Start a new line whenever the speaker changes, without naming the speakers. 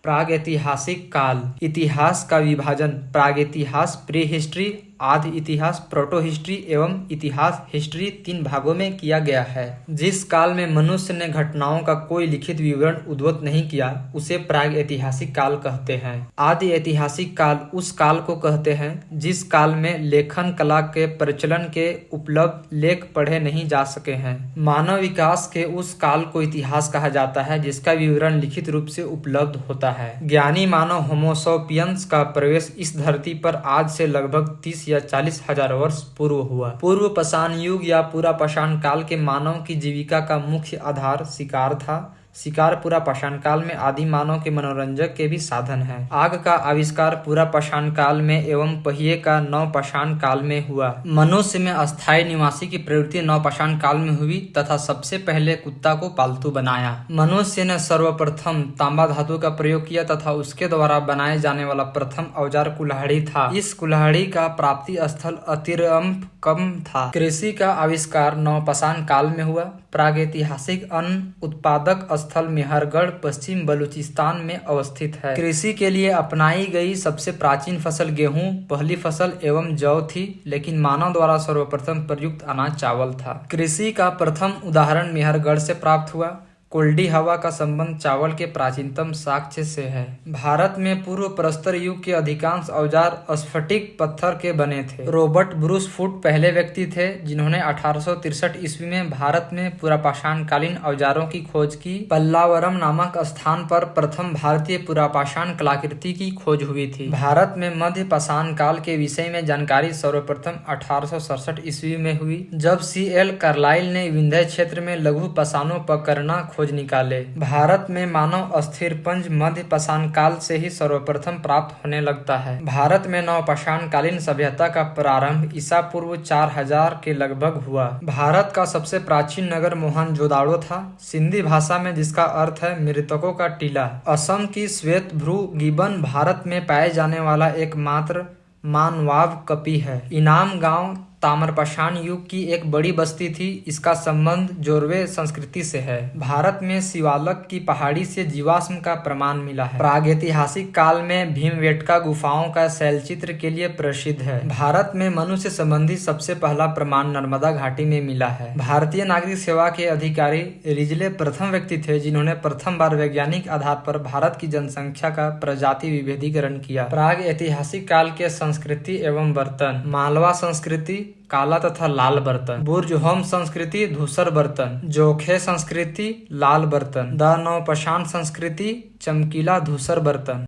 प्रागैतिहासिक काल। इतिहास का विभाजन प्रागैतिहास प्री हिस्ट्री, आदि इतिहास प्रोटो हिस्ट्री एवं इतिहास हिस्ट्री 3 भागों में किया गया है। जिस काल में मनुष्य ने घटनाओं का कोई लिखित विवरण उद्भूत नहीं किया उसे प्रागैतिहासिक काल कहते हैं। आदि ऐतिहासिक काल उस काल को कहते हैं जिस काल में लेखन कला के प्रचलन के उपलब्ध लेख पढ़े नहीं जा सके हैं। मानव विकास के उस काल को इतिहास कहा जाता है जिसका विवरण लिखित रूप से उपलब्ध होता है। ज्ञानी मानव होमोसोपियंस का प्रवेश इस धरती पर आज से लगभग 30 या 40 हजार वर्ष पूर्व हुआ। पूर्व पाषाण युग या पूरा पाषाण काल के मानव की जीविका का मुख्य आधार शिकार था। शिकार पूरा पाषाण काल में आदि मानव के मनोरंजक के भी साधन है। आग का आविष्कार पूरा पाषाण काल में एवं पहिए का नव पाषाण काल में हुआ। मनुष्य में अस्थायी निवासी की प्रवृत्ति नव पाषाण काल में हुई तथा सबसे पहले कुत्ता को पालतू बनाया। मनुष्य ने सर्वप्रथम तांबा धातु का प्रयोग किया तथा उसके द्वारा बनाए जाने वाला प्रथम औजार कुल्हाड़ी था। इस कुल्हाड़ी का प्राप्ति स्थल अतिरंभ कम था। कृषि का आविष्कार नव पाषाण काल में हुआ। प्रागैतिहासिक अन्न उत्पादक स्थल मेहरगढ़ पश्चिम बलूचिस्तान में अवस्थित है। कृषि के लिए अपनाई गई सबसे प्राचीन फसल गेहूं पहली फसल एवं जौ थी, लेकिन मानव द्वारा सर्वप्रथम प्रयुक्त अनाज चावल था। कृषि का प्रथम उदाहरण मेहरगढ़ से प्राप्त हुआ। कोल्डी हवा का संबंध चावल के प्राचीनतम साक्ष्य से है। भारत में पूर्व प्रस्तर युग के अधिकांश औजार स्फटिक पत्थर के बने थे। रॉबर्ट ब्रूस फुट पहले व्यक्ति थे जिन्होंने 1863 ईस्वी में भारत में पुरापाषाण कालीन औजारों की खोज की। पल्लावरम नामक स्थान पर प्रथम भारतीय पुरापाषाण कलाकृति की खोज हुई थी। भारत में मध्य पाषाण काल के विषय में जानकारी सर्वप्रथम 1867 ईस्वी में हुई, जब C.L. कार्लाइल ने विंध्य क्षेत्र में लघु पाषाणोपकरणा खोज निकाले। भारत में मानव अस्थिर पंज मध्य पाषाण काल से ही सर्वप्रथम प्राप्त होने लगता है। भारत में नव पाषाण कालीन सभ्यता का प्रारंभ ईसा पूर्व 4000 के लगभग हुआ। भारत का सबसे प्राचीन नगर मोहनजोदाड़ो था, सिंधी भाषा में जिसका अर्थ है मृतकों का टीला। असम की श्वेत भ्रू गिबन भारत में पाए जाने वाला एकमात्र मानवाव कपि है। इनाम गांव ताम्रपाषाण युग की एक बड़ी बस्ती थी। इसका संबंध जोरवे संस्कृति से है। भारत में शिवालक की पहाड़ी से जीवाश्म का प्रमाण मिला है। प्रागैतिहासिक काल में भीमबेटका गुफाओं का शैलचित्र के लिए प्रसिद्ध है। भारत में मनुष्य संबंधी सबसे पहला प्रमाण नर्मदा घाटी में मिला है। भारतीय नागरिक सेवा के अधिकारी रिजले प्रथम व्यक्ति थे जिन्होंने प्रथम बार वैज्ञानिक आधार पर भारत की जनसंख्या का प्रजाति विभेदीकरण किया। प्राग ऐतिहासिक काल के संस्कृति एवं बर्तन। मालवा संस्कृति काला तथा लाल बर्तन। बुर्जहोम संस्कृति धूसर बर्तन। जोखे संस्कृति लाल बर्तन। द नवपाषाण संस्कृति चमकीला धूसर बर्तन।